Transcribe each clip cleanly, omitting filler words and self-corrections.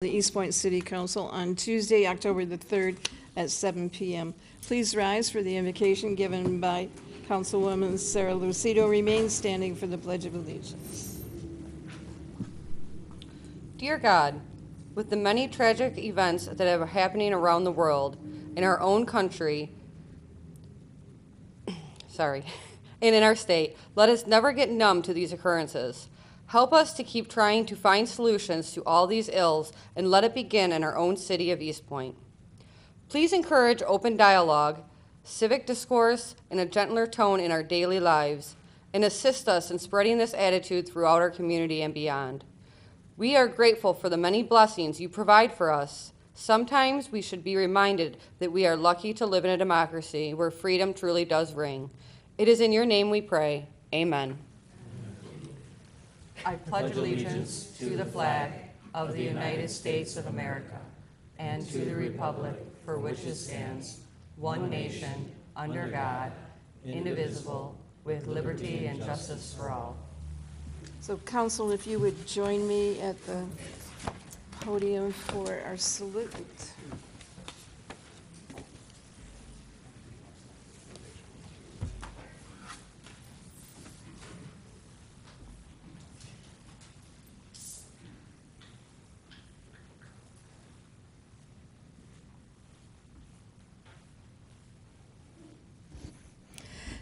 the Eastpointe City Council on Tuesday, October the 3rd at 7 p.m. Please rise for the invocation given by Councilwoman Sarah Lucido. Remain standing for the Pledge of Allegiance. Dear God, with the many tragic events that are happening around the world, in our own country, and in our state, let us never get numb to these occurrences. Help us to keep trying to find solutions to all these ills and let it begin in our own city of Eastpointe. Please encourage open dialogue, civic discourse, and a gentler tone in our daily lives, and assist us in spreading this attitude throughout our community and beyond. We are grateful for the many blessings you provide for us. Sometimes we should be reminded that we are lucky to live in a democracy where freedom truly does ring. It is in your name we pray. Amen. I pledge allegiance to the flag of the United States of America and to the republic for which it stands, one nation, under God, indivisible, with liberty and justice for all. So, Council, if you would join me at the podium for our salute.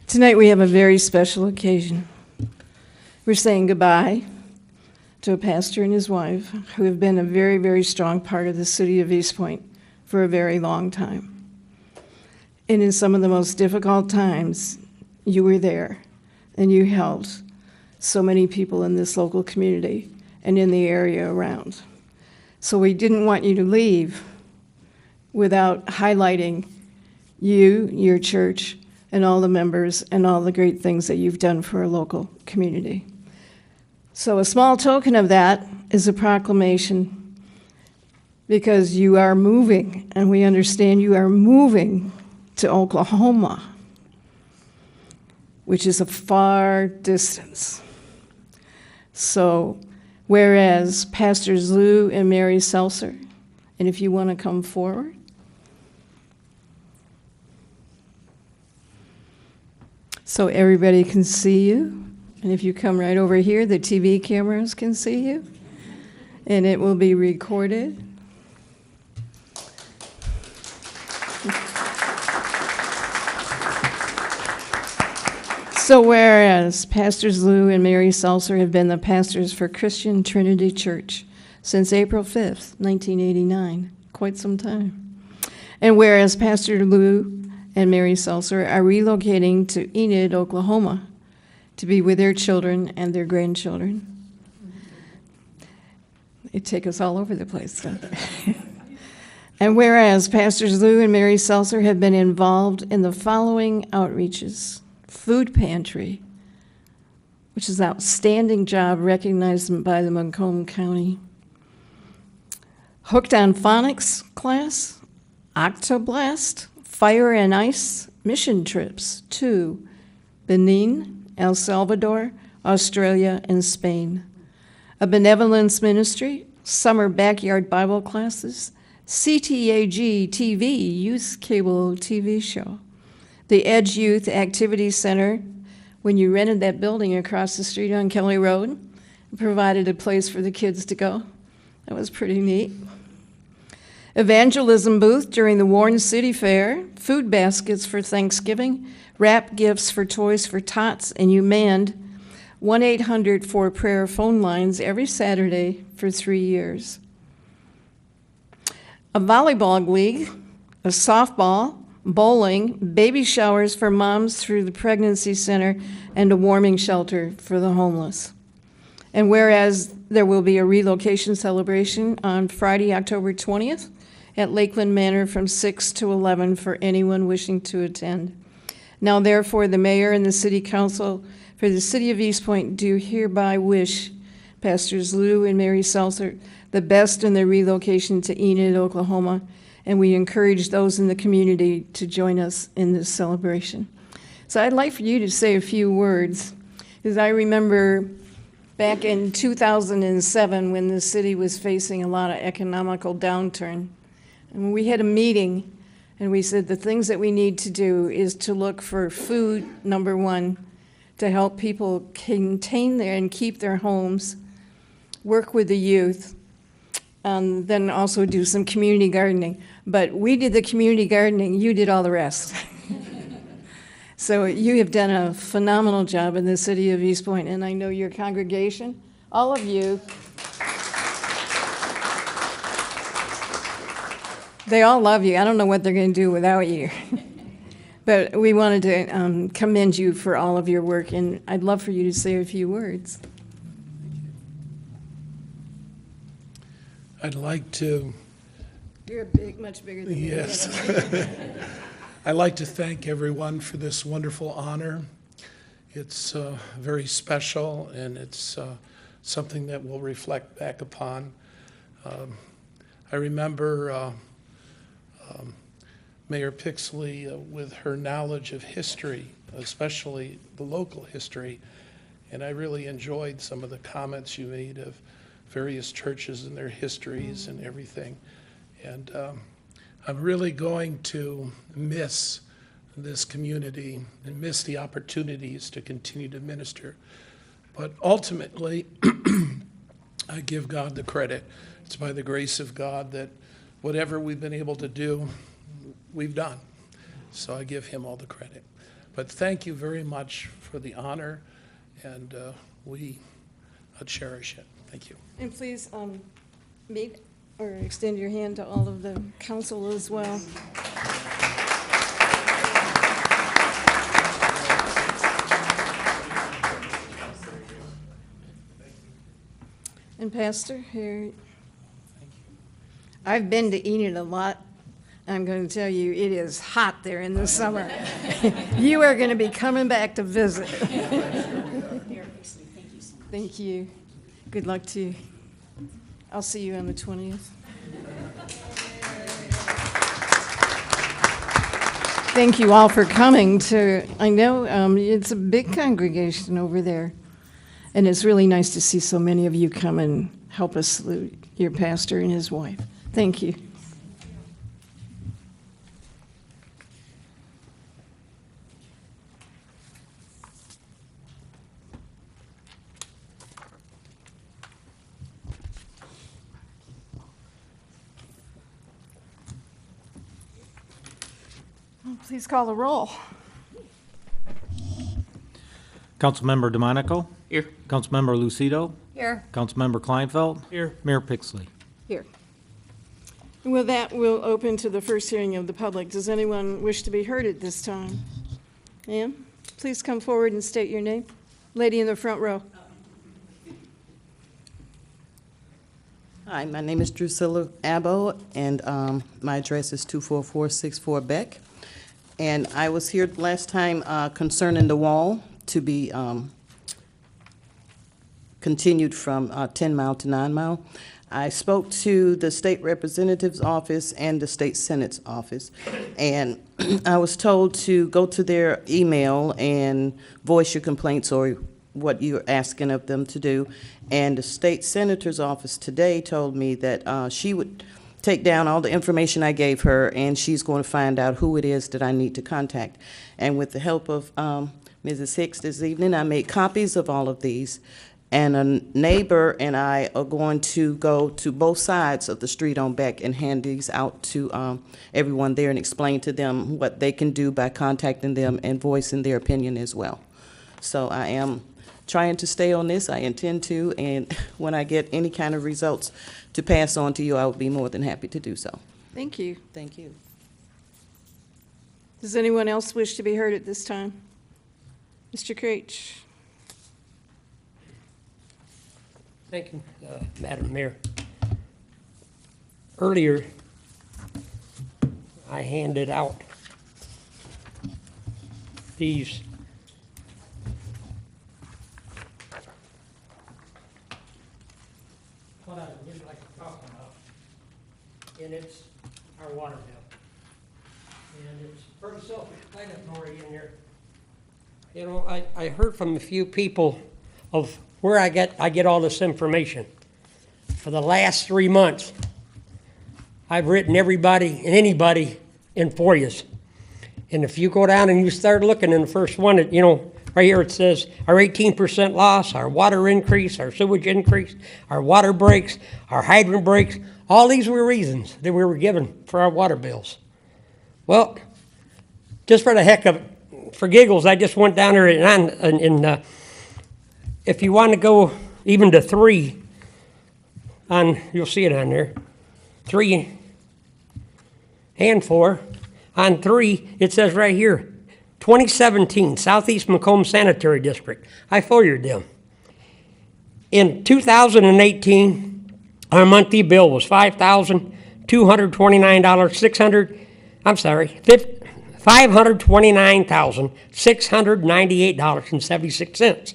Tonight we have a very special occasion. We're saying goodbye to a pastor and his wife who have been a very, very strong part of the city of Eastpointe for a very long time. And in some of the most difficult times, you were there and you helped so many people in this local community and in the area around. So we didn't want you to leave without highlighting you, your church, and all the members and all the great things that you've done for our local community. So a small token of that is a proclamation, because you are moving, and we understand you are moving to Oklahoma, which is a far distance. So whereas Pastors Lou and Mary Seltzer, and if you want to come forward, so everybody can see you. And if you come right over here, the TV cameras can see you. And it will be recorded. So whereas Pastors Lou and Mary Seltzer have been the pastors for Christian Trinity Church since April 5th, 1989, quite some time. And whereas Pastor Lou and Mary Seltzer are relocating to Enid, Oklahoma, to be with their children and their grandchildren. They take us all over the place, don't they? And whereas Pastors Lou and Mary Seltzer have been involved in the following outreaches: food pantry, which is an outstanding job recognized by the Macomb County; Hooked on Phonics class; Octoblast; Fire and Ice mission trips to Benin, El Salvador, Australia, and Spain; a benevolence ministry; summer backyard Bible classes; CTAG TV, youth cable TV show; the Edge Youth Activity Center, when you rented that building across the street on Kelly Road, it provided a place for the kids to go. That was pretty neat. Evangelism booth during the Warren City Fair, food baskets for Thanksgiving, wrap gifts for Toys for Tots, and you manned 1-800-4-prayer phone lines every Saturday for 3 years. A volleyball league, a softball, bowling, baby showers for moms through the pregnancy center, and a warming shelter for the homeless. And whereas there will be a relocation celebration on Friday, October 20th, at Lakeland Manor from 6 to 11 for anyone wishing to attend. Now, therefore, the mayor and the city council for the city of Eastpointe do hereby wish Pastors Lou and Mary Seltzer the best in their relocation to Enid, Oklahoma, and we encourage those in the community to join us in this celebration. So I'd like for you to say a few words, because I remember back in 2007 when the city was facing a lot of economical downturn. And we had a meeting, and we said the things that we need to do is to look for food, number one, to help people contain their and keep their homes, work with the youth, and then also do some community gardening. But we did the community gardening, you did all the rest. So you have done a phenomenal job in the city of Eastpointe, and I know your congregation, all of you, they all love you. I don't know what they're going to do without you. But we wanted to commend you for all of your work, and I'd love for you to say a few words. I'd like to, You're much bigger than me. yes. I'd like to thank everyone for this wonderful honor. It's very special, and it's something that we'll reflect back upon. I remember Mayor Pixley with her knowledge of history, especially the local history, and I really enjoyed some of the comments you made of various churches and their histories and everything. And I'm really going to miss this community and miss the opportunities to continue to minister. But ultimately, I give God the credit. It's by the grace of God that whatever we've been able to do, we've done. So I give him all the credit. But thank you very much for the honor, and we cherish it. Thank you. And please meet or extend your hand to all of the council as well. And Pastor, here, I've been to Enid a lot. I'm going to tell you, it is hot there in the summer. You are going to be coming back to visit. Thank you. Good luck to you. I'll see you on the 20th. Thank you all for coming to, I know it's a big congregation over there, and it's really nice to see so many of you come and help us salute your pastor and his wife. Thank you. Please call the roll. Councilmember DeMonico? Here. Councilmember Lucido? Here. Councilmember Kleinfeld? Here. Mayor Pixley? Here. And with that, we'll open to the first hearing of the public. Does anyone wish to be heard at this time? Ma'am, please come forward and state your name. Lady in the front row. Hi, my name is Drusilla Abbo, and my address is 24464 Beck. And I was here last time concerning the wall to be continued from 10 Mile to 9 Mile. I spoke to the state representative's office and the state senate's office, and I was told to go to their email and voice your complaints or what you're asking of them to do. And the state senator's office today told me that she would take down all the information I gave her, and she's going to find out who it is that I need to contact. And with the help of Mrs. Hicks this evening, I made copies of all of these. And a neighbor and I are going to go to both sides of the street on Beck and hand these out to everyone there and explain to them what they can do by contacting them and voicing their opinion as well. So I am trying to stay on this. I intend to, and when I get any kind of results to pass on to you, I will be more than happy to do so. Thank you. Thank you. Does anyone else wish to be heard at this time? Mr. Creech. Thank you, Madam Mayor. Earlier, I handed out these what I would really like to talk about, and it's our water bill. And it's pretty self-explanatory in there. You know, I heard from a few people of where I get all this information. For the last 3 months, I've written everybody and anybody in FOIAs. And if you go down and you start looking in the first one, you know, right here it says our 18% loss, our water increase, our sewage increase, our water breaks, our hydrant breaks. All these were reasons that we were given for our water bills. Well, just for the heck of it, for giggles, I just went down there and if you want to go even to 3, you'll see it on there, 3 and 4. On 3, it says right here, 2017, Southeast Macomb Sanitary District. I FOIA'd them. In 2018, our monthly bill was $529,698.76.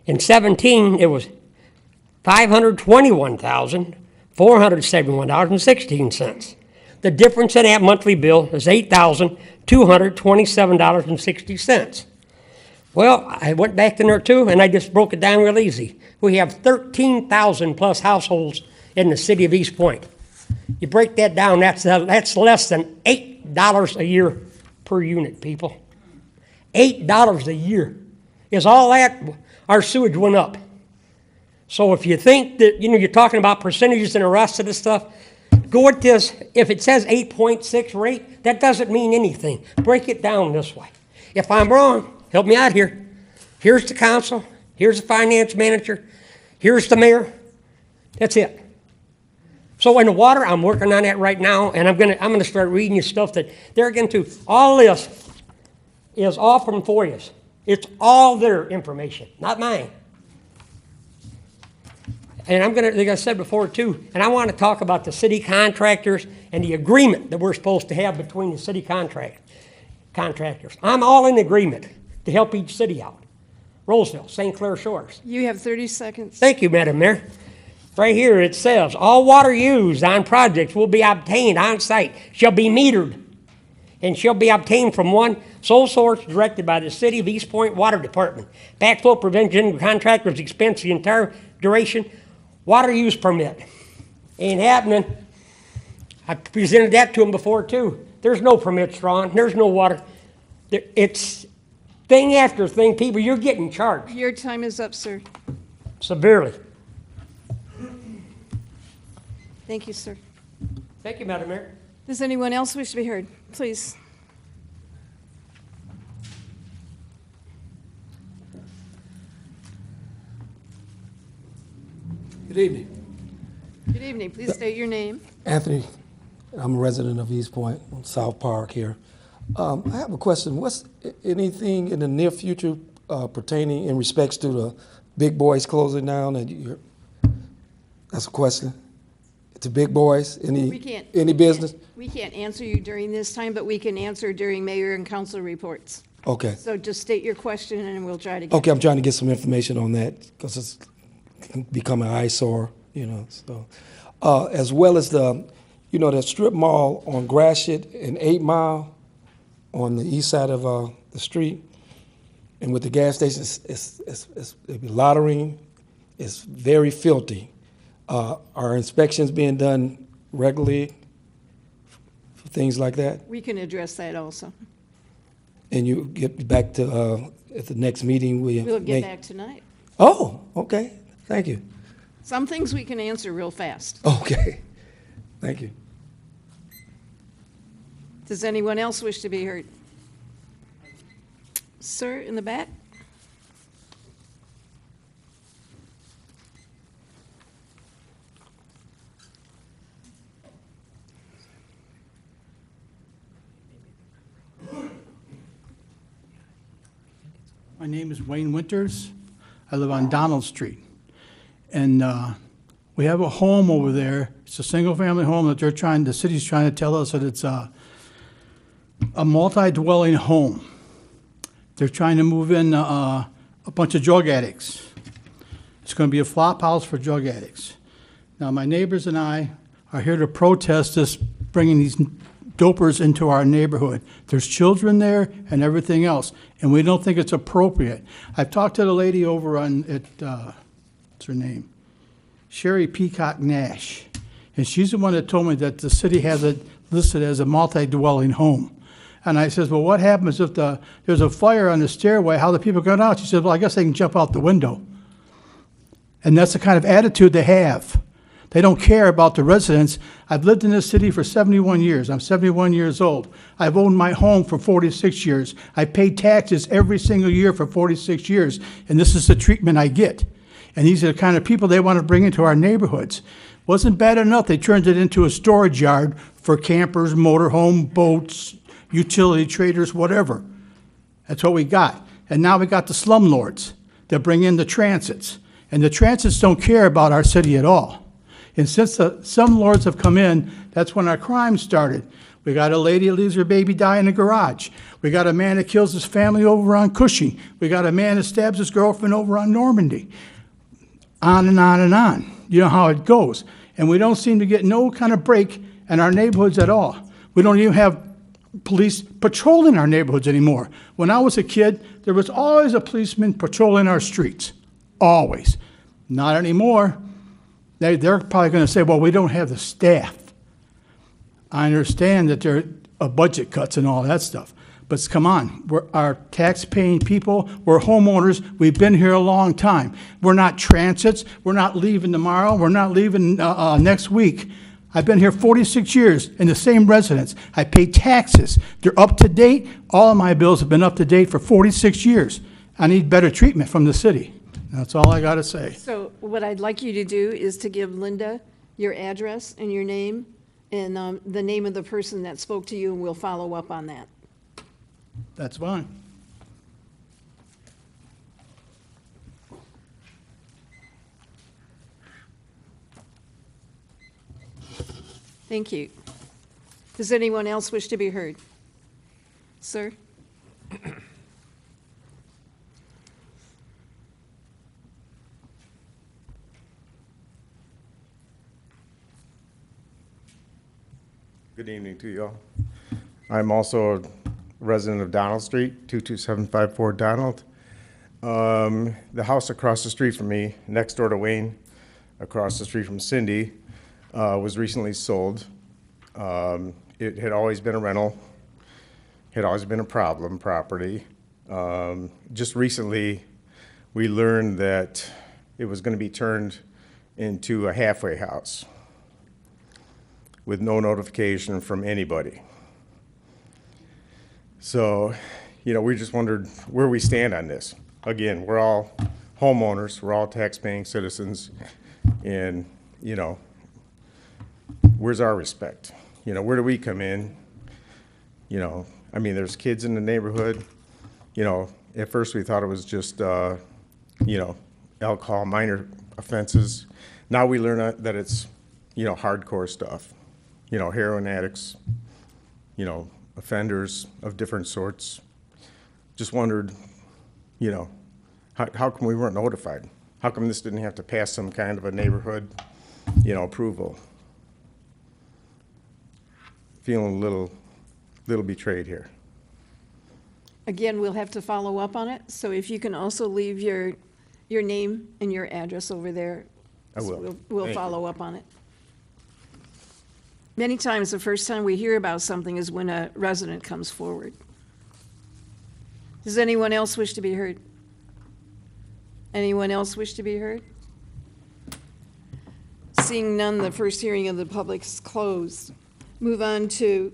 In 17, it was $521,471.16. The difference in that monthly bill is $8,227.60. Well, I went back in there too, and I just broke it down real easy. We have 13,000 plus households in the city of Eastpointe. You break that down, that's less than $8 a year per unit, people. $8 a year. Is all that? Our sewage went up. So if you think that, you know, you're talking about percentages and the rest of the stuff, go with this. If it says 8.6 rate, that doesn't mean anything. Break it down this way. If I'm wrong, help me out here. Here's the council. Here's the finance manager. Here's the mayor. That's it. So in the water, I'm working on that right now, and I'm gonna start reading you stuff that they're getting to. All this is all from FOIAs. It's all their information, not mine. And I'm gonna, like I said before too, and I want to talk about the city contractors and the agreement that we're supposed to have between the city contractors. I'm all in agreement to help each city out. Roseville, St. Clair Shores. You have 30 seconds. Thank you, Madam Mayor. Right here it says, all water used on projects will be obtained on site, shall be metered, and shall be obtained from one sole source directed by the City of Eastpointe Water Department. Backflow prevention contractors expense the entire duration. Water use permit. Ain't happening. I presented that to them before too. There's no permits drawn. There's no water. It's thing after thing. People, you're getting charged. Your time is up, sir. Severely. Thank you, sir. Thank you, Madam Mayor. Does anyone else wish to be heard? Please. Good evening. Good evening. Please state your name. Anthony, I'm a resident of Eastpointe, on South Park here. I have a question. What's anything in the near future pertaining in respects to the big boys closing down? That's a question. To big boys, any business? We can't answer you during this time, but we can answer during mayor and council reports. Okay. So just state your question and we'll try to get. Okay, I'm trying to get some information on that because it's become an eyesore, you know. So, as well as the strip mall on Gratiot and 8 Mile on the east side of the street, and with the gas stations, it's loitering. It's very filthy. Are inspections being done regularly for things like that? We can address that also. And you get back to, at the next meeting, We'll get back tonight. Oh, okay. Thank you. Some things we can answer real fast. Okay. Thank you. Does anyone else wish to be heard? Sir, in the back? My name is Wayne Winters. I live on Donald Street. And we have a home over there. It's a single-family home that the city's trying to tell us that it's a multi-dwelling home. They're trying to move in a bunch of drug addicts. It's going to be a flop house for drug addicts. Now, my neighbors and I are here to protest this, bringing these dopers into our neighborhood. There's children there and everything else, and we don't think it's appropriate. I've talked to the lady over what's her name? Sherry Peacock Nash, and she's the one that told me that the city has it listed as a multi-dwelling home. And I says, well, what happens if there's a fire on the stairway? How do people get out? She says, well, I guess they can jump out the window. And that's the kind of attitude they have. They don't care about the residents. I've lived in this city for 71 years. I'm 71 years old. I've owned my home for 46 years. I paid taxes every single year for 46 years, and this is the treatment I get. And these are the kind of people they want to bring into our neighborhoods. Wasn't bad enough, they turned it into a storage yard for campers, motorhome, boats, utility traders, whatever. That's what we got. And now we got the slumlords that bring in the transits. And the transits don't care about our city at all. And since some lords have come in, that's when our crime started. We got a lady that leaves her baby die in the garage. We got a man that kills his family over on Cushing. We got a man that stabs his girlfriend over on Normandy. On and on and on. You know how it goes. And we don't seem to get no kind of break in our neighborhoods at all. We don't even have police patrolling our neighborhoods anymore. When I was a kid, there was always a policeman patrolling our streets. Always. Not anymore. They're probably going to say, well, we don't have the staff. I understand that there are budget cuts and all that stuff. But come on, we're our tax-paying people. We're homeowners. We've been here a long time. We're not transits. We're not leaving tomorrow. We're not leaving next week. I've been here 46 years in the same residence. I pay taxes. They're up to date. All of my bills have been up to date for 46 years. I need better treatment from the city. That's all I got to say. So what I'd like you to do is to give Linda your address and your name and the name of the person that spoke to you, and we'll follow up on that. That's fine. Thank you. Does anyone else wish to be heard? Sir? Good evening to you all. I'm also a resident of Donald Street, 22754 Donald. The house across the street from me, next door to Wayne, across the street from Cindy, was recently sold. It had always been a rental, had always been a problem property. Just recently, we learned that it was going to be turned into a halfway house with no notification from anybody. So, we just wondered where we stand on this. Again, we're all homeowners, we're all tax-paying citizens, and, where's our respect? Where do we come in? There's kids in the neighborhood. At first we thought it was just, alcohol, minor offenses. Now we learn that it's, hardcore stuff. Heroin addicts, offenders of different sorts. Just wondered, how come we weren't notified? How come this didn't have to pass some kind of a neighborhood, approval? Feeling a little betrayed here. Again, we'll have to follow up on it, so if you can also leave your name and your address over there. I will. We'll Thank you. follow up on it. Many times, the first time we hear about something is when a resident comes forward. Does anyone else wish to be heard? Anyone else wish to be heard? Seeing none, the first hearing of the public is closed. Move on to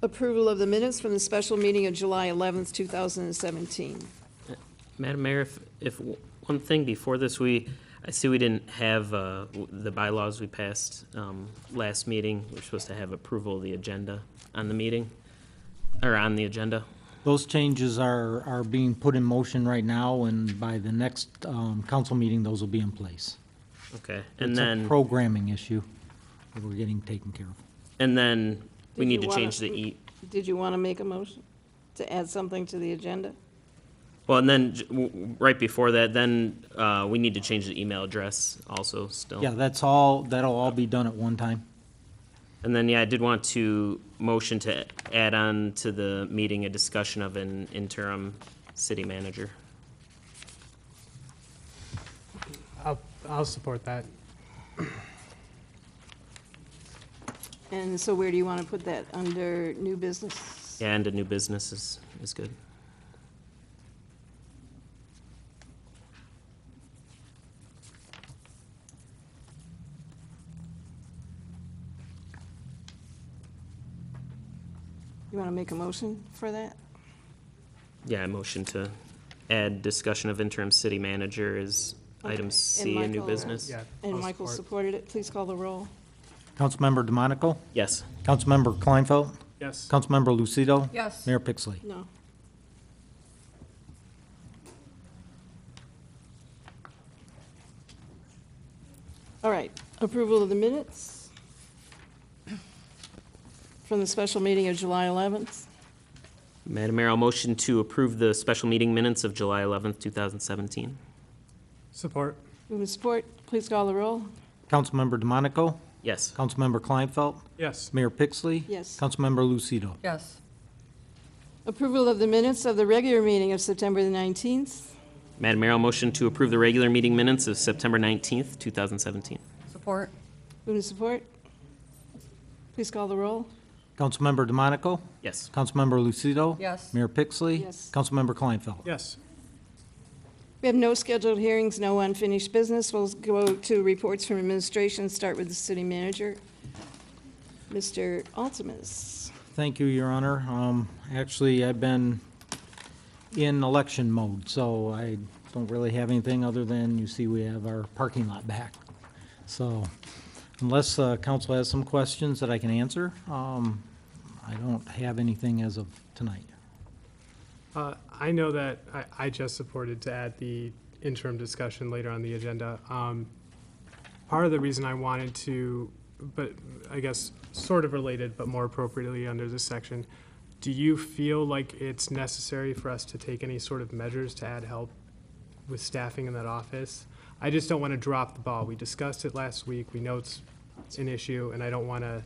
approval of the minutes from the special meeting of July 11th, 2017. Madam Mayor, if one thing before this, I see we didn't have the bylaws we passed last meeting. We're supposed to have approval of the agenda on the meeting, or on the agenda. Those changes are being put in motion right now, and by the next council meeting, those will be in place. Okay, and It's a then, programming issue that we're getting taken care of. and then we Did need you to wanna- change the Did you want to make a motion to add something to the agenda? well, and then right before that, then we need to change the email address also still. Yeah, that'll all be done at one time. And then, yeah, I did want to motion to add on to the meeting a discussion of an interim city manager. I'll support that. And so where do you want to put that? Under new business? Yeah, and a new business is good. You want to make a motion for that? Yeah, I motion to add discussion of interim city manager as item Okay. C And in new Michael- business. Yeah. And I'll Michael support. supported it. Please call the roll. Councilmember DeMonico? Yes. Councilmember Kleinfeld? Yes. Councilmember Lucido? Yes. Mayor Pixley? No. All right, approval of the minutes from the special meeting of July 11th. Madam Mayor, I'll motion to approve the special meeting minutes of July 11th, 2017. Support. Move with support, please call the roll. Councilmember DeMonico? Yes. Councilmember Kleinfeld? Yes. Mayor Pixley? Yes. Councilmember Lucido? Yes. Approval of the minutes of the regular meeting of September the 19th. Madam Mayor, I'll motion to approve the regular meeting minutes of September 19th, 2017. Support. Move with support, please call the roll. Councilmember DeMonico? Yes. Councilmember Lucido? Yes. Mayor Pixley? Yes. Councilmember Kleinfeld? Yes. We have no scheduled hearings, no unfinished business. We'll go to reports from administration, start with the city manager. Mr. Altimus. Thank you, Your Honor. Actually, I've been in election mode, so I don't really have anything other than, you see, we have our parking lot back. So unless council has some questions that I can answer, I don't have anything as of tonight. I know that I just supported to add the interim discussion later on the agenda. Part of the reason I wanted to, but I guess sort of related, but more appropriately under this section, do you feel like it's necessary for us to take any sort of measures to add help with staffing in that office? I just don't want to drop the ball. We discussed it last week. We know it's an issue, and I don't want to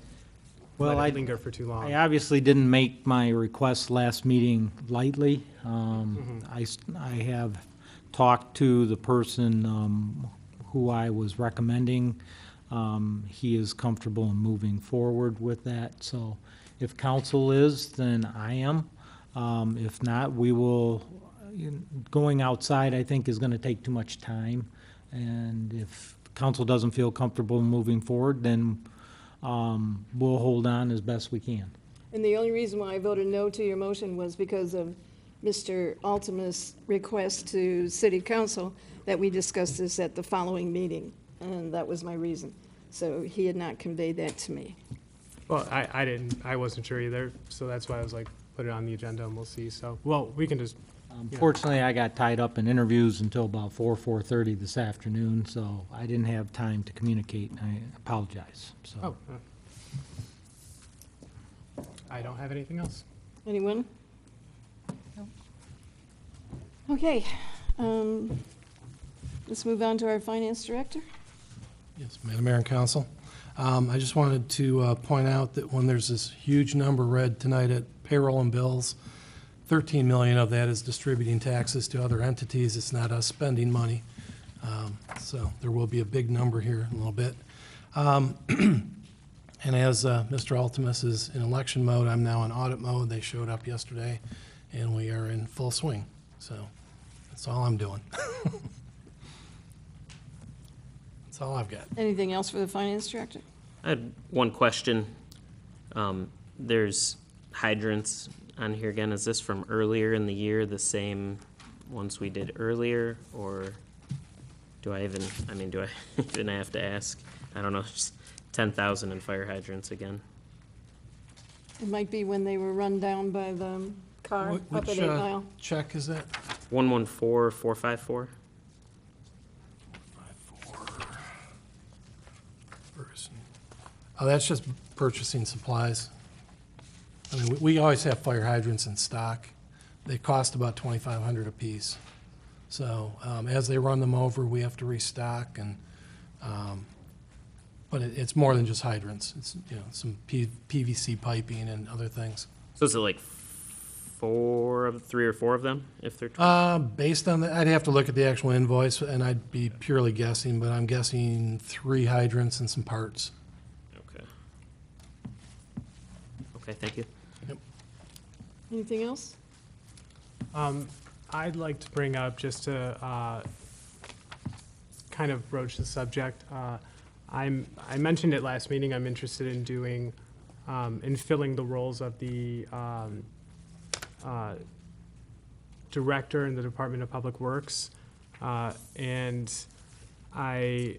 Well, let I- it linger for too long. I obviously didn't make my request last meeting lightly. I have talked to the person who I was recommending. He is comfortable in moving forward with that. So if council is, then I am. If not, we will, going outside, I think, is going to take too much time. And if council doesn't feel comfortable moving forward, then we'll hold on as best we can. And the only reason why I voted no to your motion was because of Mr. Altimus' request to city council that we discuss this at the following meeting, and that was my reason. So he had not conveyed that to me. Well, I wasn't sure either, so that's why I was like, put it on the agenda and we'll see. So, well, we can just, Unfortunately, I got tied up in interviews until about 4:30 this afternoon, so I didn't have time to communicate, and I apologize, so. oh. I don't have anything else. Anyone? Okay, let's move on to our finance director. Yes, Madam Mayor and Council. I just wanted to point out that when there's this huge number read tonight at payroll and bills, 13 million of that is distributing taxes to other entities. It's not us spending money. So there will be a big number here in a little bit. And as Mr. Altimus is in election mode, I'm now in audit mode. They showed up yesterday, and we are in full swing. So that's all I'm doing. That's all I've got. Anything else for the finance director? I had one question. There's hydrants on here again. Is this from earlier in the year, the same ones we did earlier? Or do I even have to ask? I don't know, just 10,000 in fire hydrants again. It might be when they were run down by the car up at Which 8 Mile. check is that? 114454. Oh, that's just purchasing supplies. I mean, we always have fire hydrants in stock. They cost about $2,500 apiece. So as they run them over, we have to restock, and But it's more than just hydrants. It's, you know, some PVC piping and other things. So is it like 3 or 4 of them, if they're? Based on that, I'd have to look at the actual invoice, and I'd be purely guessing, but I'm guessing 3 hydrants and some parts. Okay. Okay, thank you. Anything else? I'd like to bring up, just to kind of broach the subject, I mentioned at last meeting, I'm interested in doing, in filling the roles of the director in the Department of Public Works. And I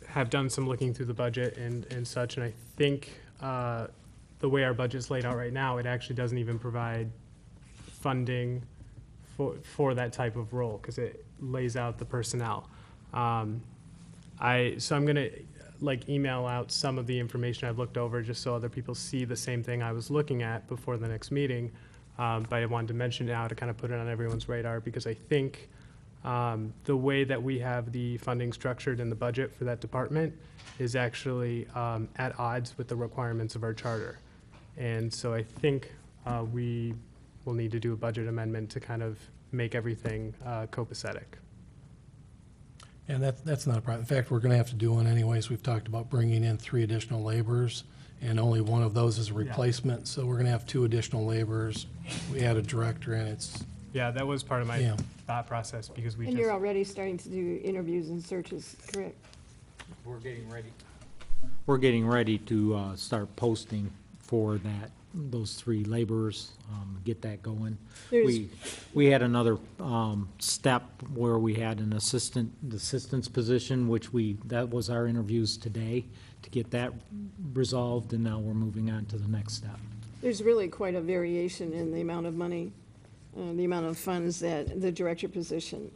have done some looking through the budget and such, and I think the way our budget's laid out right now, it actually doesn't even provide funding for that type of role, because it lays out the personnel. So I'm gonna email out some of the information I've looked over, just so other people see the same thing I was looking at before the next meeting. But I wanted to mention it now to kind of put it on everyone's radar, because I think the way that we have the funding structured in the budget for that department is actually at odds with the requirements of our charter. And so I think we will need to do a budget amendment to kind of make everything copacetic. And that's not a problem. In fact, we're going to have to do one anyways. We've talked about bringing in 3 additional laborers, and only one of those is a replacement. So we're going to have 2 additional laborers. We add a director, and it's... Yeah, that was part of my Yeah. thought process, because we And just... you're already starting to do interviews and searches, correct? We're getting ready. We're getting ready to start posting for those 3 laborers, get that going. We had another step where we had an assistant's position, which that was our interviews today to get that resolved, and now we're moving on to the next step. There's really quite a variation in the amount of money, the amount of funds that the director position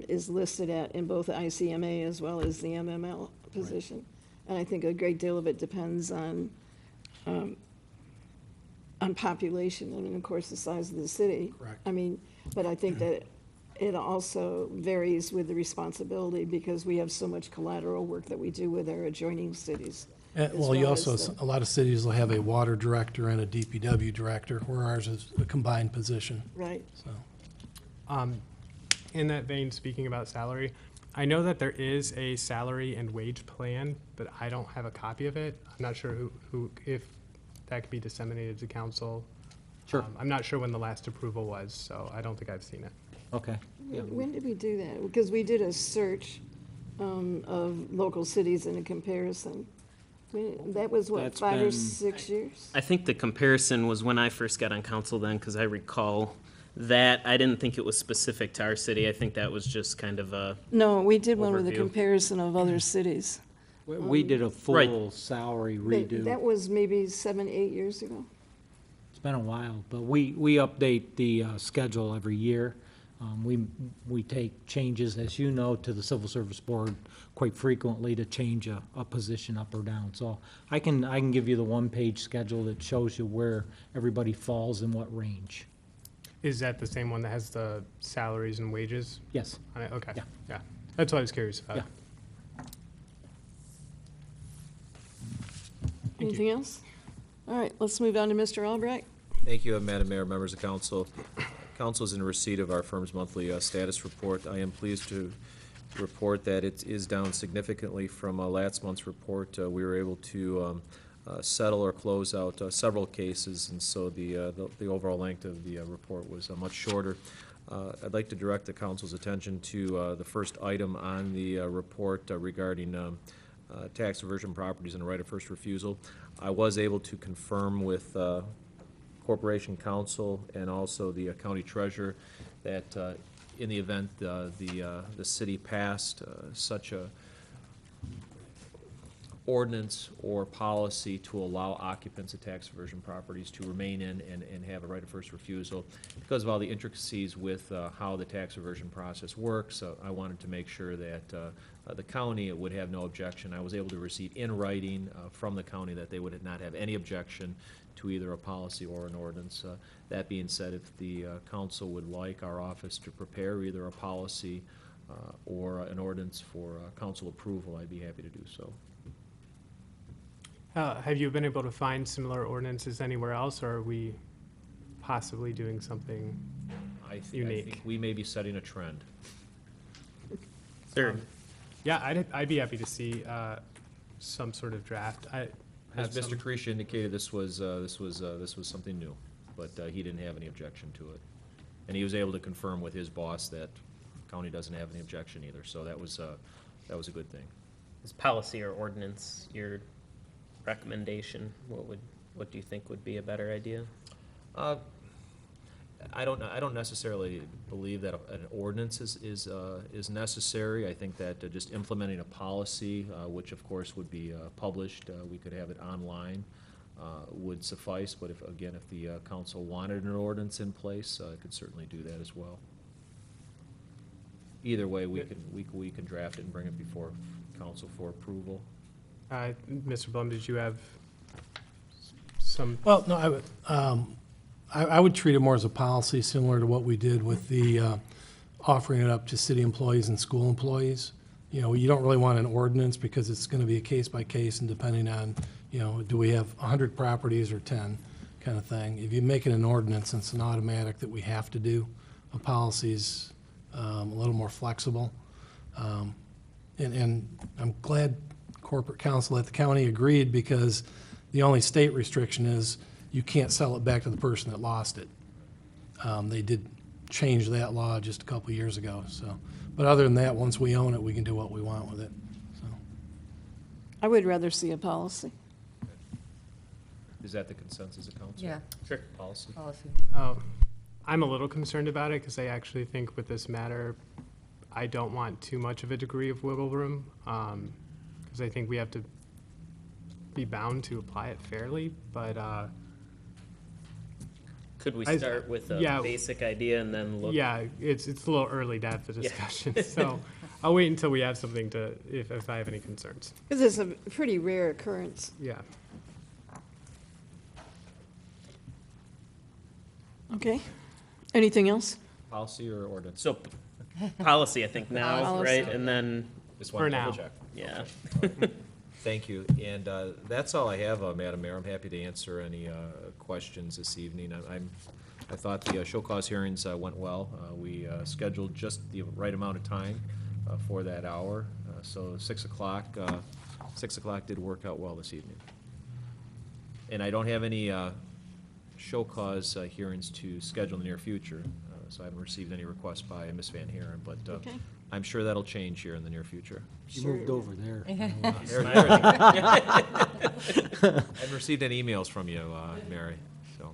is listed at in both the ICMA as well as the MML position. Right. And I think a great deal of it depends on population and, of course, the size of the city. Correct. I mean, but I think that it also varies with the responsibility, because we have so much collateral work that we do with our adjoining cities. Well, you also, a lot of cities will have a water director and a DPW director, where ours is a combined position. Right. So, in that vein, speaking about salary, I know that there is a salary and wage plan, but I don't have a copy of it. I'm not sure if that could be disseminated to council. Sure. I'm not sure when the last approval was, so I don't think I've seen it. Okay. Yeah. When did we do that? Because we did a search of local cities in a comparison. That was what, That's 5 or been- 6 years? I think the comparison was when I first got on council then, because I recall that. I didn't think it was specific to our city. I think that was just kind of a, No, we did one with a Overview. comparison of other cities. We did a full Right. salary But redo. that was maybe 7, 8 years ago. It's been a while, but we update the schedule every year. We take changes, as you know, to the Civil Service Board quite frequently to change a position up or down. So I can give you the 1-page schedule that shows you where everybody falls in what range. Is that the same one that has the salaries and wages Yes. on it? Okay. Yeah. Yeah. That's what I was curious about. Yeah. Thank you. Anything else? All right, let's move on to Mr. Albright. Thank you, Madam Mayor, members of council. Council is in receipt of our firm's monthly status report. I am pleased to report that it is down significantly from last month's report. We were able to settle or close out several cases, and so the overall length of the report was much shorter. I'd like to direct the council's attention to the first item on the report regarding tax aversion properties and the right of first refusal. I was able to confirm with Corporation Council and also the county treasurer that in the event the city passed such a ordinance or policy to allow occupants of tax aversion properties to remain in and have a right of first refusal, because of all the intricacies with how the tax aversion process works, I wanted to make sure that the county would have no objection. I was able to receive in writing from the county that they would not have any objection to either a policy or an ordinance. That being said, if the council would like our office to prepare either a policy or an ordinance for council approval, I'd be happy to do so. Have you been able to find similar ordinances anywhere else, or are we possibly doing something? I Unique. think we may be setting a trend. Sure. Yeah, I'd be happy to see some sort of draft. I As have Mr. some- Creasy indicated, this was something new, but he didn't have any objection to it. And he was able to confirm with his boss that county doesn't have any objection either, so that was a good thing. Is policy or ordinance your recommendation? What do you think would be a better idea? I don't necessarily believe that an ordinance is necessary. I think that just implementing a policy, which of course would be published, we could have it online, would suffice. But if the council wanted an ordinance in place, could certainly do that as well. Either way, we can draft it and bring it before council for approval. Mr. Blum, did you have some? Well, no, I would treat it more as a policy, similar to what we did with the offering it up to city employees and school employees. You know, you don't really want an ordinance because it's going to be a case by case and depending on, you know, do we have 100 properties or 10 kind of thing. If you make it an ordinance, it's an automatic that we have to do. A policy's a little more flexible. And I'm glad corporate counsel at the county agreed, because the only state restriction is you can't sell it back to the person that lost it. They did change that law just a couple years ago, so. But other than that, once we own it, we can do what we want with it, so. I would rather see a policy. Is that the consensus of council? Yeah. Sure. Policy? Policy. I'm a little concerned about it because I actually think with this matter, I don't want too much of a degree of wiggle room, because I think we have to be bound to apply it fairly, but Could we I- start with a yeah. basic idea and then look? yeah, it's a little early to have the discussion, so I'll wait until we have something to, if I have any concerns. Because it's a pretty rare occurrence. Yeah. Okay. Anything else? Policy or ordinance? So, policy, I think now, Policy. right? And then, Just For want to now. double check. yeah. Thank you. And that's all I have, Madam Mayor. I'm happy to answer any questions this evening. I thought the show cause hearings went well. We scheduled just the right amount of time for that hour. So 6 o'clock, 6 o'clock did work out well this evening. And I don't have any show cause hearings to schedule in the near future. So I haven't received any requests by Ms. Van Haren, but Okay. I'm sure that'll change here in the near future. She moved over there. I haven't received any emails from you, Mary, so,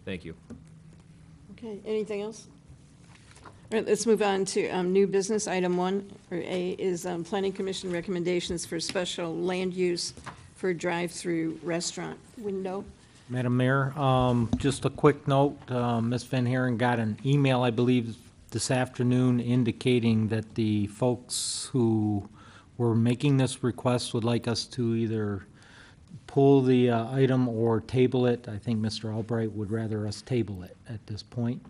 thank you. Okay, anything else? All right, let's move on to new business. Item 1, or A, is Planning Commission recommendations for special land use for drive-through restaurant window. Madam Mayor, just a quick note, Ms. Van Haren got an email, I believe, this afternoon indicating that the folks who were making this request would like us to either pull the item or table it. I think Mr. Albright would rather us table it at this point.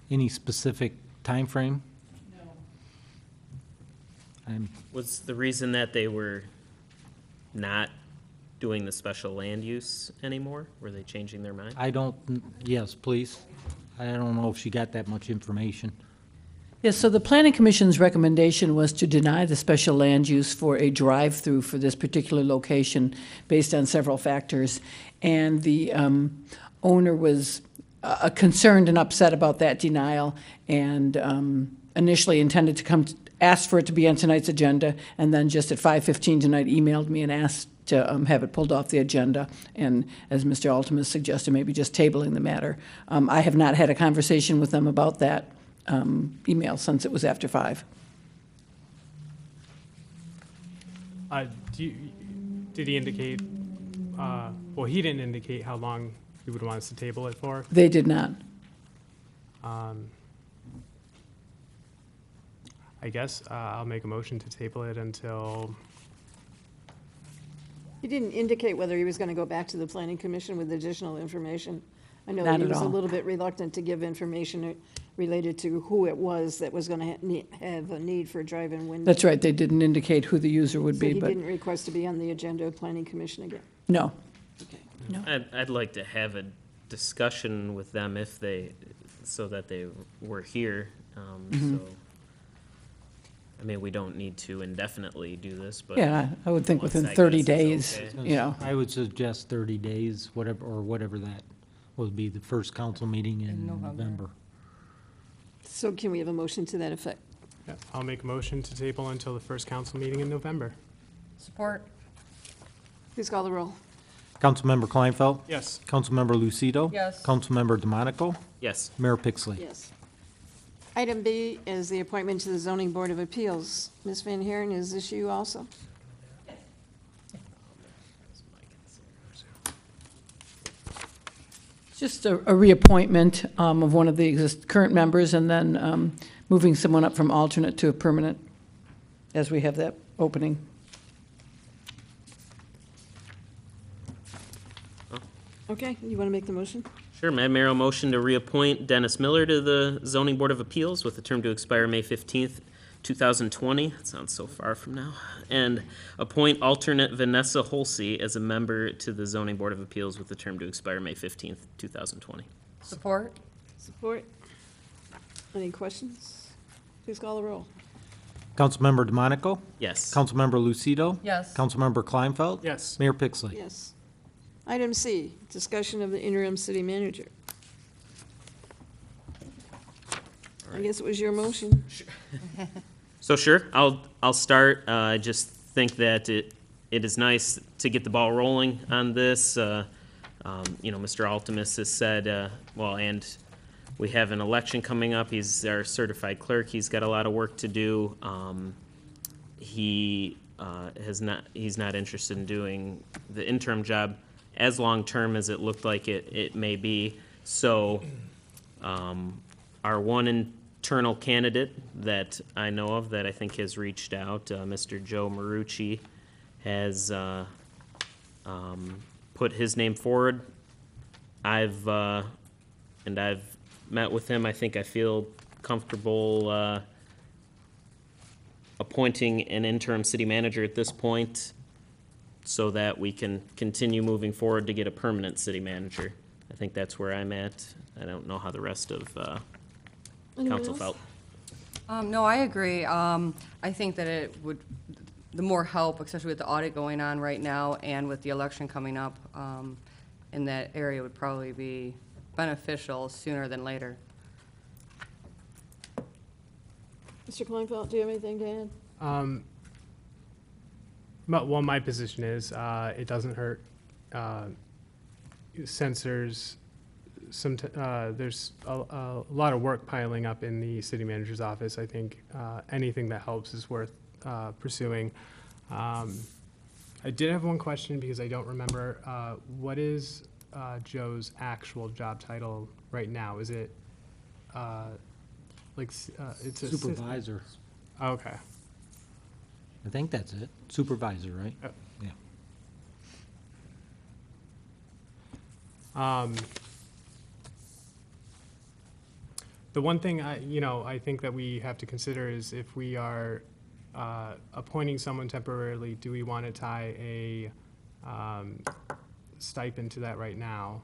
Any specific timeframe? No. Was the reason that they were not doing the special land use anymore? Were they changing their mind? I don't, yes, please. I don't know if she got that much information. Yes, so the Planning Commission's recommendation was to deny the special land use for a drive-through for this particular location based on several factors. And the owner was concerned and upset about that denial, and initially intended to ask for it to be on tonight's agenda, and then just at 5:15 tonight emailed me and asked to have it pulled off the agenda, and as Mr. Altimus suggested, maybe just tabling the matter. I have not had a conversation with them about that email since it was after 5. Did he indicate, well, he didn't indicate how long he would want us to table it for. They did not. I guess I'll make a motion to table it until, He didn't indicate whether he was going to go back to the Planning Commission with additional information I know Not that he at was a all. little bit reluctant to give information related to who it was that was going to have a need for a drive-in window. That's right, they didn't indicate who the user would So be, he but didn't request to be on the agenda of Planning Commission again. no. I'd like to have a discussion with them if they, so that they were here. So, I mean, we don't need to indefinitely do this, but. Yeah, I would think once within I 30 guess days, it's okay. you know. I would suggest 30 days, whatever that will be, the first council meeting in November. So can we have a motion to that effect? Yeah, I'll make a motion to table until the first council meeting in November. Support. Please call the roll. Councilmember Kleinfeld? Yes. Councilmember Lucido? Yes. Councilmember DeMonico? Yes. Mayor Pixley? Yes. Item B is the appointment to the Zoning Board of Appeals. Ms. Van Haren, is this you also? Just a reappointment of one of the current members and then moving someone up from alternate to a permanent, as we have that opening. Okay, you want to make the motion? Sure, Madam Mayor, I'll motion to reappoint Dennis Miller to the Zoning Board of Appeals with a term to expire May 15th, 2020. That sounds so far from now. And appoint alternate Vanessa Holsey as a member to the Zoning Board of Appeals with a term to expire May 15th, 2020. Support. Support. Any questions? Please call the roll. Councilmember DeMonico? Yes. Councilmember Lucido? Yes. Councilmember Kleinfeld? Yes. Mayor Pixley? Yes. Item C, discussion of the interim city manager. I guess it was your motion. So sure, I'll start. I just think that it is nice to get the ball rolling on this. Mr. Altimus has said, and we have an election coming up. He's our certified clerk. He's got a lot of work to do. He's not interested in doing the interim job as long-term as it looked like it may be. So, our one internal candidate that I know of that I think has reached out, Mr. Joe Marucci, has put his name forward. I've met with him. I think I feel comfortable appointing an interim city manager at this point so that we can continue moving forward to get a permanent city manager. I think that's where I'm at. I don't know how the rest of council felt. No, I agree. I think that it would, the more help, especially with the audit going on right now and with the election coming up, in that area would probably be beneficial sooner than later. Mr. Kleinfeld, do you have anything to add? Well, my position is, it doesn't hurt. Sensors, there's a lot of work piling up in the city manager's office. I think anything that helps is worth pursuing. I did have one question because I don't remember. What is Joe's actual job title right now? Is it it's a Supervisor. Okay. I think that's it. Supervisor, right? Oh. Yeah. The one thing I think that we have to consider is if we are appointing someone temporarily, do we want to tie a stipend to that right now?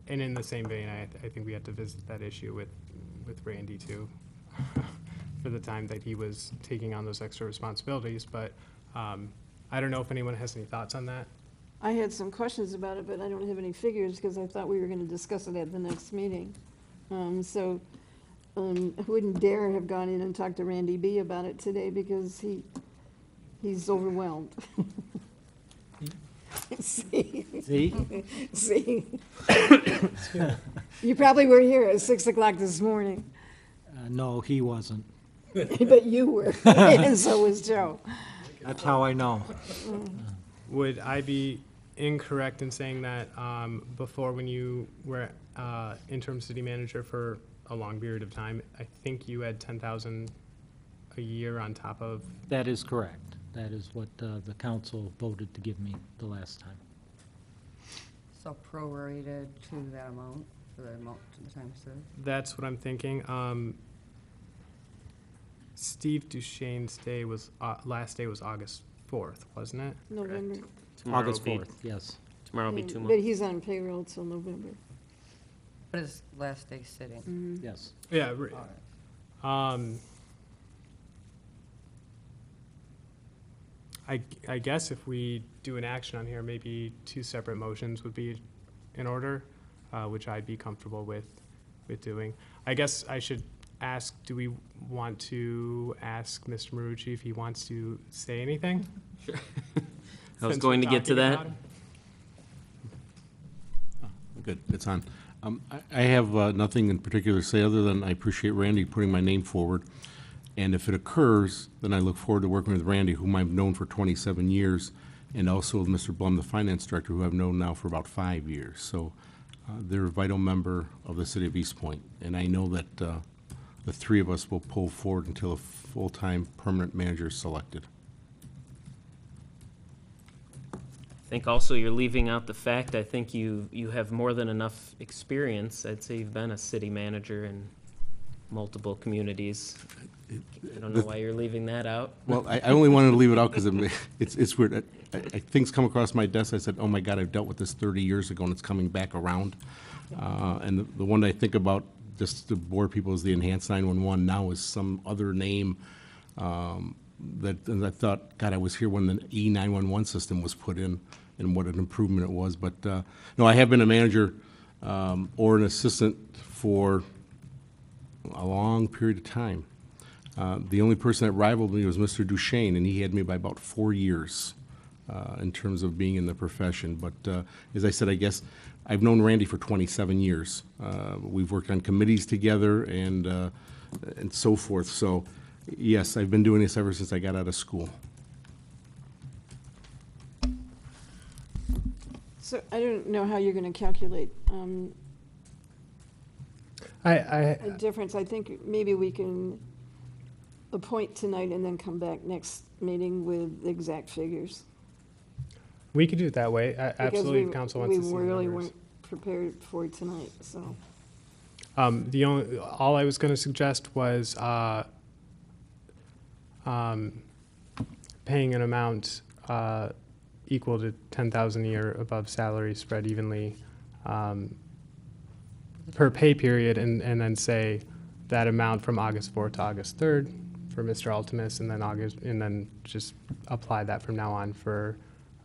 And in the same vein, I think we have to visit that issue with Randy too, for the time that he was taking on those extra responsibilities. But I don't know if anyone has any thoughts on that. I had some questions about it, but I don't have any figures because I thought we were going to discuss it at the next meeting. I wouldn't dare have gone in and talked to Randy B. about it today because he's overwhelmed. See? See? You probably were here at 6 o'clock this morning, No, he wasn't. but you were, and so was Joe. That's how I know. Would I be incorrect in saying that before, when you were interim city manager for a long period of time, I think you had 10,000 a year on top of? That is correct. That is what the council voted to give me the last time. So prorated to that amount, for the amount, to the time served? That's what I'm thinking. Steve Duchesne's day was, last day was August 4th, wasn't it? November. Tomorrow August will be- 4th, yes. Tomorrow will be Yeah, 2 But months. he's on payroll till November. But his last day sitting. Yes. Yeah. I guess if we do an action on here, maybe 2 separate motions would be in order, which I'd be comfortable with doing. I guess I should ask, do we want to ask Mr. Marucci if he wants to say anything? I was Since going we're to get to talking that. about him? Good, it's on. I have nothing in particular to say other than I appreciate Randy putting my name forward. And if it occurs, then I look forward to working with Randy, whom I've known for 27 years, and also with Mr. Blum, the finance director, who I've known now for about 5 years. So they're a vital member of the city of Eastpointe. And I know that the 3 of us will pull forward until a full-time permanent manager is selected. I think also you're leaving out the fact, I think you have more than enough experience. I'd say you've been a city manager in multiple communities. I don't know why you're leaving that out. Well, I only wanted to leave it out because it's weird. Things come across my desk. I said, oh my God, I've dealt with this 30 years ago and it's coming back around. And the one I think about, just to bore people, is the enhanced 911. Now is some other name that, and I thought, God, I was here when the E911 system was put in and what an improvement it was. But no, I have been a manager or an assistant for a long period of time. The only person that rivaled me was Mr. Duchesne, and he had me by about 4 years in terms of being in the profession. But as I said, I guess I've known Randy for 27 years. We've worked on committees together and so forth. So, yes, I've been doing this ever since I got out of school. So I don't know how you're going to calculate a difference. I think maybe we can appoint tonight and then come back next meeting with the exact figures. We could do it that way. Absolutely, Because council wants to see the we really numbers. weren't prepared for tonight, so. All I was going to suggest was paying an amount equal to 10,000 a year above salary spread evenly per pay period, and then say that amount from August 4th to August 3rd for Mr. Altimus, and then just apply that from now on for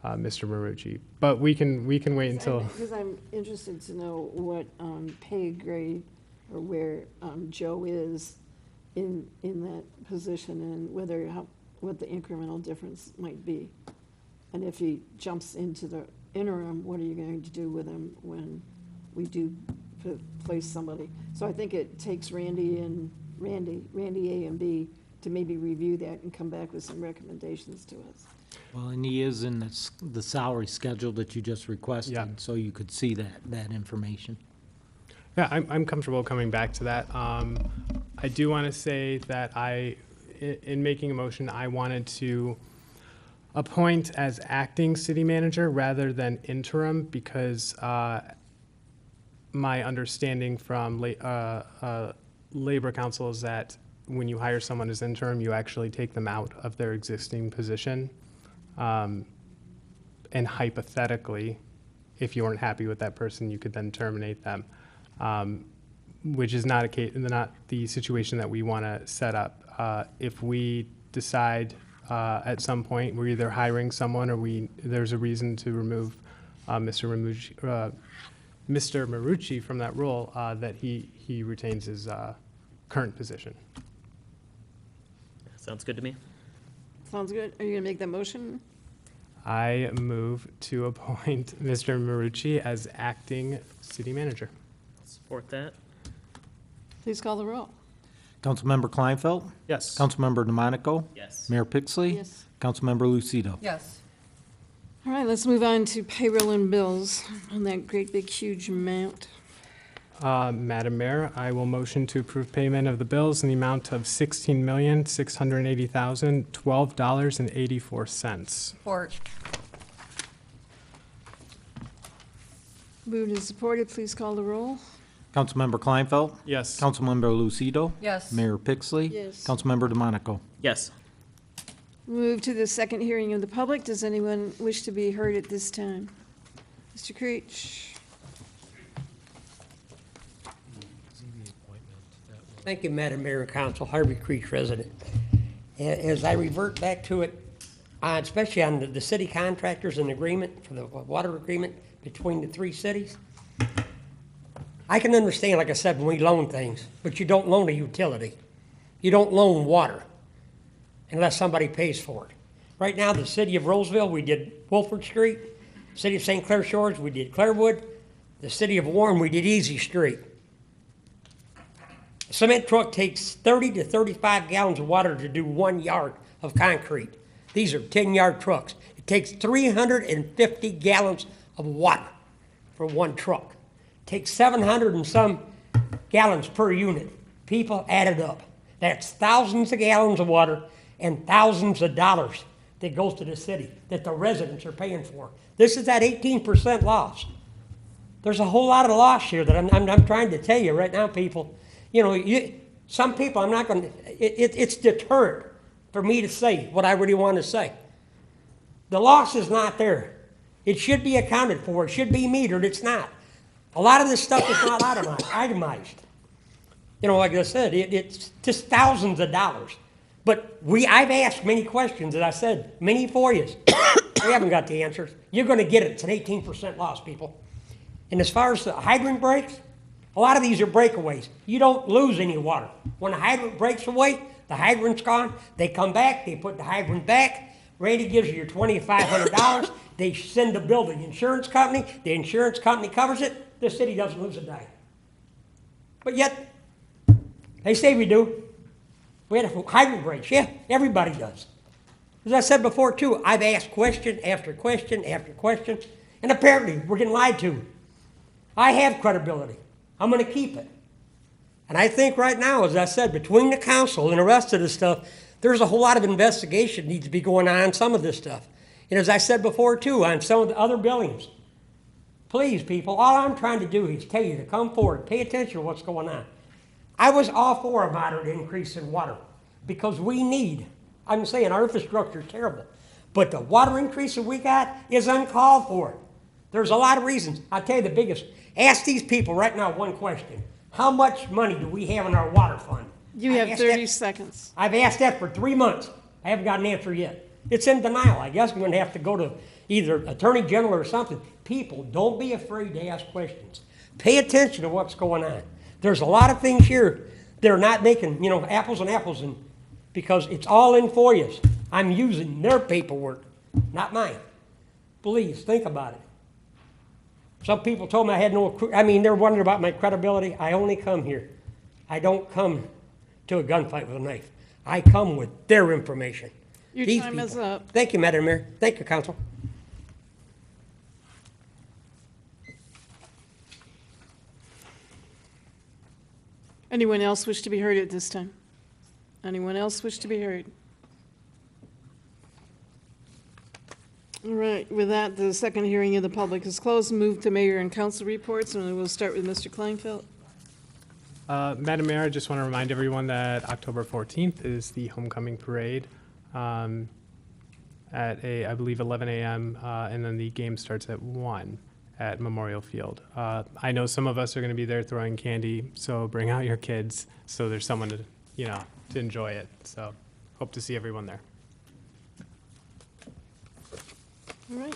Mr. Marucci. But we can wait until. Because I'm interested to know what pay grade or where Joe is in that position and what the incremental difference might be. And if he jumps into the interim, what are you going to do with him when we do place somebody? So I think it takes Randy A and B to maybe review that and come back with some recommendations to us. Well, and he is in the salary schedule that you just requested, Yeah. so you could see that information. Yeah, I'm comfortable coming back to that. I do want to say that in making a motion, I wanted to appoint as acting city manager rather than interim, because my understanding from Labor Council is that when you hire someone as interim, you actually take them out of their existing position. And hypothetically, if you weren't happy with that person, you could then terminate them, which is not the situation that we want to set up. If we decide at some point we're either hiring someone or there's a reason to remove Mr. Marucci from that role, that he retains his current position. Sounds good to me. Sounds good. Are you going to make that motion? I move to appoint Mr. Marucci as acting city manager. Support that. Please call the roll. Councilmember Kleinfeld? Yes. Councilmember DeMonico? Yes. Mayor Pixley? Yes. Councilmember Lucido? Yes. All right, let's move on to payroll and bills on that great big huge amount. Madam Mayor, I will motion to approve payment of the bills in the amount of $16,680,012.84. Support. Moved and supported, please call the roll. Councilmember Kleinfeld? Yes. Councilmember Lucido? Yes. Mayor Pixley? Yes. Councilmember DeMonico? Yes. Move to the second hearing of the public. Does anyone wish to be heard at this time? Mr. Creech? Thank you, Madam Mayor and Council, Harvey Creek resident. As I revert back to it, especially on the city contractors and agreement for the water agreement between the three cities, I can understand, like I said, when we loan things, but you don't loan a utility. You don't loan water unless somebody pays for it. Right now, the city of Roseville, we did Wolford Street. City of St. Clair Shores, we did Clairwood. The city of Warren, we did Easy Street. A cement truck takes 30 to 35 gallons of water to do 1 yard of concrete. These are 10-yard trucks. It takes 350 gallons of water for one truck. It takes 700 and some gallons per unit. People add it up. That's thousands of gallons of water and thousands of dollars that goes to the city that the residents are paying for. This is that 18% loss. There's a whole lot of loss here that I'm trying to tell you right now, people. You know, some people, I'm not going to, it's deterrent for me to say what I really want to say. The loss is not there. It should be accounted for. It should be metered. It's not. A lot of this stuff is not itemized. You know, like I said, it's just thousands of dollars. But I've asked many questions, as I said, many for you. We haven't got the answers. You're going to get it. It's an 18% loss, people. And as far as the hydrant breaks, a lot of these are breakaways. You don't lose any water. When the hydrant breaks away, the hydrant's gone. They come back, they put the hydrant back. Randy gives you your $2,500. They send the bill to the insurance company. The insurance company covers it. The city doesn't lose a dime. But yet, they say we do. We had a hydrant breaks. Yeah, everybody does. As I said before, too, I've asked question after question after question, and apparently we're getting lied to. I have credibility. I'm going to keep it. And I think right now, as I said, between the council and the rest of this stuff, there's a whole lot of investigation needs to be going on some of this stuff. And as I said before, too, on some of the other buildings. Please, people, all I'm trying to do is tell you to come forward, pay attention to what's going on. I was all for a moderate increase in water because we need, I'm saying our infrastructure is terrible, but the water increase that we got is uncalled for. There's a lot of reasons. I'll tell you the biggest. Ask these people right now one question. How much money do we have in our water fund? You have 30 seconds. I've asked that for 3 months. I haven't got an answer yet. It's in denial. I guess I'm going to have to go to either Attorney General or something. People, don't be afraid to ask questions. Pay attention to what's going on. There's a lot of things here that are not making, apples and apples, and because it's all in for you. I'm using their paperwork, not mine. Please, think about it. Some people told me I had they're wondering about my credibility. I only come here. I don't come to a gunfight with a knife. I come with their information. Your These time people. is up. Thank you, Madam Mayor. Thank you, Council. Anyone else wish to be heard at this time? Anyone else wish to be heard? All right, with that, the second hearing of the public is closed. Move to mayor and council reports, and we'll start with Mr. Kleinfeld. Madam Mayor, I just want to remind everyone that October 14th is the homecoming parade at I believe 11 a.m. And then the game starts at 1 at Memorial Field. I know some of us are going to be there throwing candy, so bring out your kids so there's someone to enjoy it. So hope to see everyone there. All right,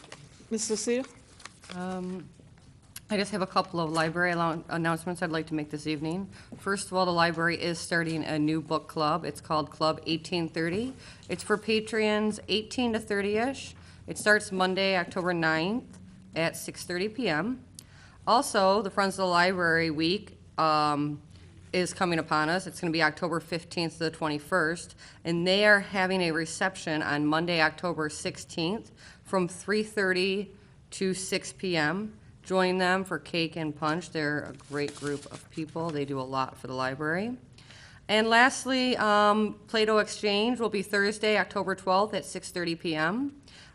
Ms. Lucia? I just have a couple of library announcements I'd like to make this evening. First of all, the library is starting a new book club. It's called Club 1830. It's for patrons 18 to 30-ish. It starts Monday, October 9th at 6:30 p.m. Also, the Friends of the Library Week is coming upon us. It's going to be October 15th to the 21st, and they are having a reception on Monday, October 16th from 3:30 to 6 p.m. Join them for cake and punch. They're a great group of people. They do a lot for the library. And lastly, Play-Doh Exchange will be Thursday, October 12th at 6:30 p.m.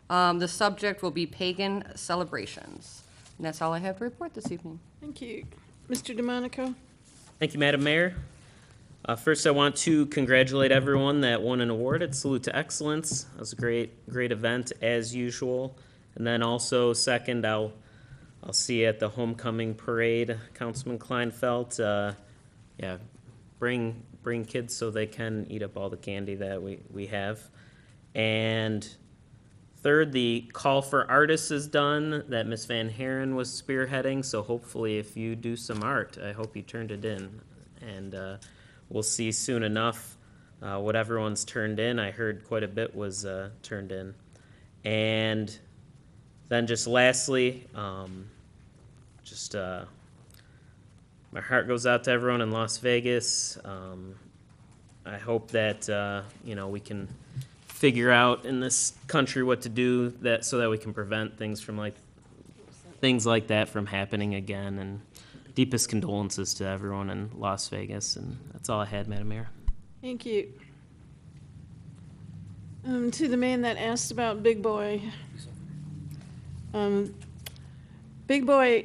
The subject will be pagan celebrations. And that's all I have to report this evening. Thank you. Mr. DeMonico? Thank you, Madam Mayor. First, I want to congratulate everyone that won an award at Salute to Excellence. It was a great event as usual. And then also, second, I'll see you at the homecoming parade, Councilman Kleinfeld. Yeah, bring kids so they can eat up all the candy that we have. And third, the call for artists is done that Miss Van Haren was spearheading. So hopefully, if you do some art, I hope you turned it in. And we'll see soon enough what everyone's turned in. I heard quite a bit was turned in. And then just lastly, my heart goes out to everyone in Las Vegas. I hope that, we can figure out in this country what to do so that we can prevent things like that from happening again. And deepest condolences to everyone in Las Vegas. And that's all I had, Madam Mayor. Thank you. To the man that asked about Big Boy. Big Boy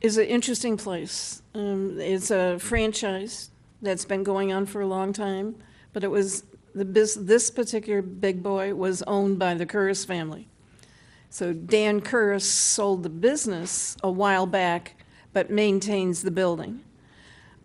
is an interesting place. It's a franchise that's been going on for a long time, but it was this particular Big Boy was owned by the Curris family. So Dan Curris sold the business a while back, but maintains the building.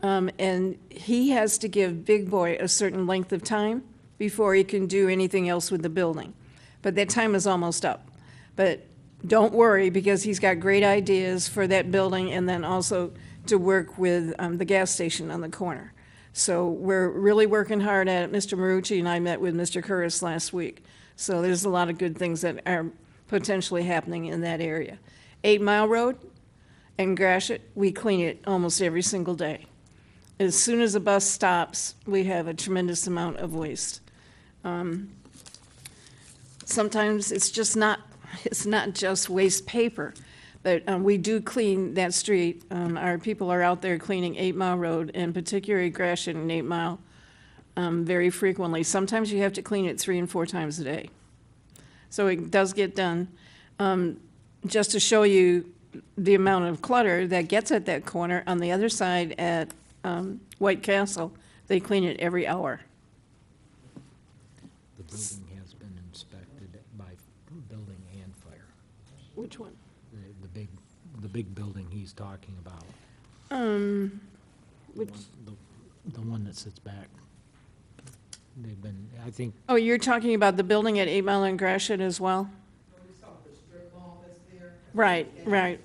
And he has to give Big Boy a certain length of time before he can do anything else with the building. But that time is almost up. But don't worry, because he's got great ideas for that building and then also to work with the gas station on the corner. So we're really working hard at it. Mr. Marucci and I met with Mr. Curris last week. So there's a lot of good things that are potentially happening in that area. 8 Mile Road and Gratiot, we clean it almost every single day. As soon as a bus stops, we have a tremendous amount of waste. Sometimes it's not just waste paper, but we do clean that street. Our people are out there cleaning 8 Mile Road, and particularly Gratiot and 8 Mile, very frequently. Sometimes you have to clean it 3 and 4 times a day. So it does get done. Just to show you the amount of clutter that gets at that corner, on the other side at White Castle, they clean it every hour. The building has been inspected by building and fire. Which one? The big building he's talking about. Which? The one that sits back. They've been, I think. Oh, you're talking about the building at 8 Mile and Gratiot as well? Right, right.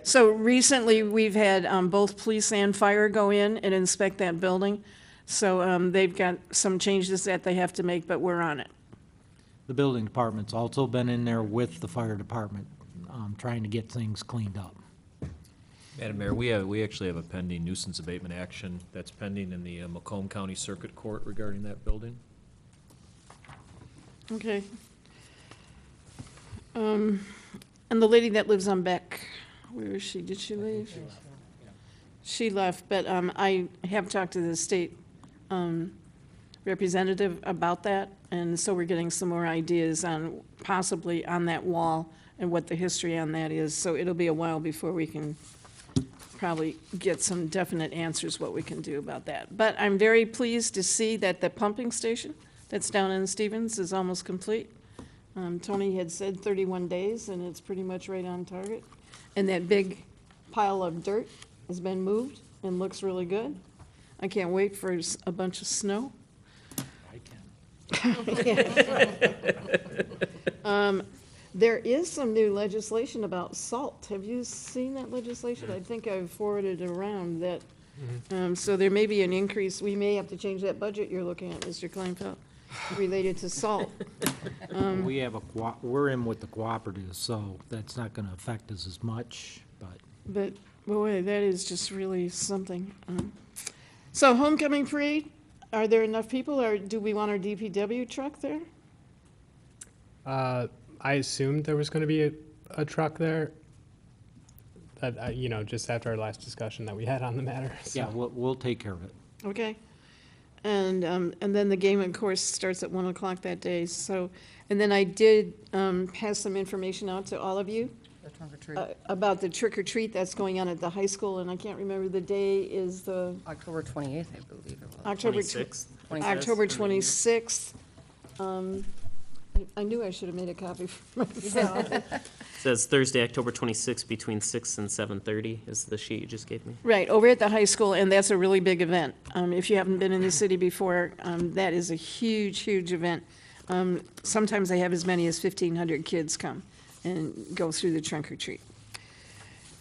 So recently, we've had both police and fire go in and inspect that building. So they've got some changes that they have to make, but we're on it. The building department's also been in there with the fire department, trying to get things cleaned up. Madam Mayor, we actually have a pending nuisance abatement action that's pending in the Macomb County Circuit Court regarding that building. Okay. And the lady that lives on Beck, where is she? Did she leave? She left, but I have talked to the state representative about that, and so we're getting some more ideas on possibly on that wall and what the history on that is. So it'll be a while before we can probably get some definite answers what we can do about that. But I'm very pleased to see that the pumping station that's down in Stevens is almost complete. Tony had said 31 days, and it's pretty much right on target. And that big pile of dirt has been moved and looks really good. I can't wait for a bunch of snow. I can. There is some new legislation about salt. Have you seen that legislation? I think I've forwarded it around that. So there may be an increase. We may have to change that budget you're looking at, Mr. Kleinfeld, related to salt. We have we're in with the cooperatives, so that's not gonna affect us as much, But boy, that is just really something. So homecoming parade, are there enough people, or do we want our DPW truck there? I assumed there was going to be a truck there. That just after our last discussion that we had on the matter. So. yeah, we'll take care of it. Okay. And then the game, of course, starts at 1 o'clock that day. So, and then I did pass some information out to all of you The trunk or treat. about the trick or treat that's going on at the high school, and I can't remember the day is the October 28th, I believe it was. October. 26th. October 26th. I knew I should have made a copy for myself. Says Thursday, October 26th, between 6 and 7:30 is the sheet you just gave me. Right, over at the high school, and that's a really big event. If you haven't been in the city before, that is a huge, huge event. Sometimes they have as many as 1,500 kids come and go through the trunk or treat.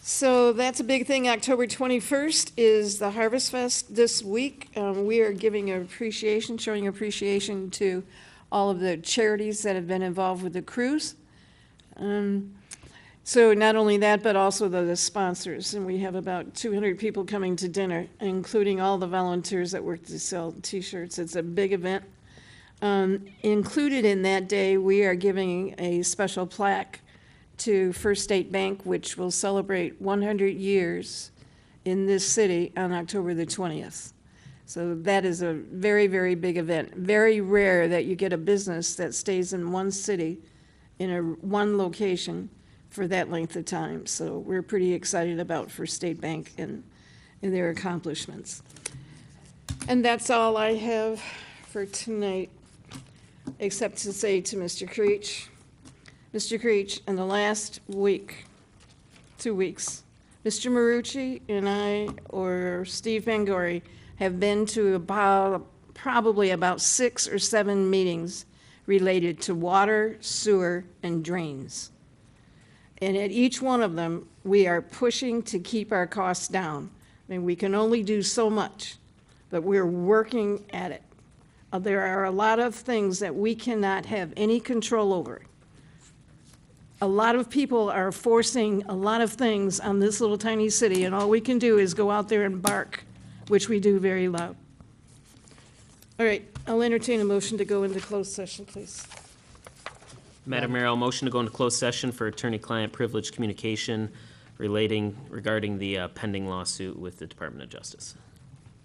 So that's a big thing. October 21st is the Harvest Fest this week. We are giving appreciation, showing appreciation to all of the charities that have been involved with the cruise. So not only that, but also the sponsors. And we have about 200 people coming to dinner, including all the volunteers that work to sell T-shirts. It's a big event. Included in that day, we are giving a special plaque to First State Bank, which will celebrate 100 years in this city on October the 20th. So that is a very, very big event. Very rare that you get a business that stays in one city, in one location for that length of time. So we're pretty excited about First State Bank and their accomplishments. And that's all I have for tonight, except to say to Mr. Creech, in the last week, 2 weeks, Mr. Marucci and I, or Steve Bangori, have been to probably about 6 or 7 meetings related to water, sewer, and drains. And at each one of them, we are pushing to keep our costs down. I mean, we can only do so much, but we're working at it. There are a lot of things that we cannot have any control over. A lot of people are forcing a lot of things on this little tiny city, and all we can do is go out there and bark, which we do very loud. All right, I'll entertain a motion to go into closed session, please. Madam Mayor, I'll motion to go into closed session for attorney-client privilege communication regarding the pending lawsuit with the Department of Justice.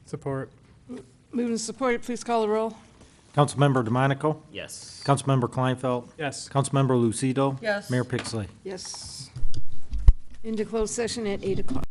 Support. Moved and supported, please call the roll. Councilmember DeMonico? Yes. Councilmember Kleinfeld? Yes. Councilmember Lucido? Yes. Mayor Pixley? Yes. Into closed session at 8 o'clock.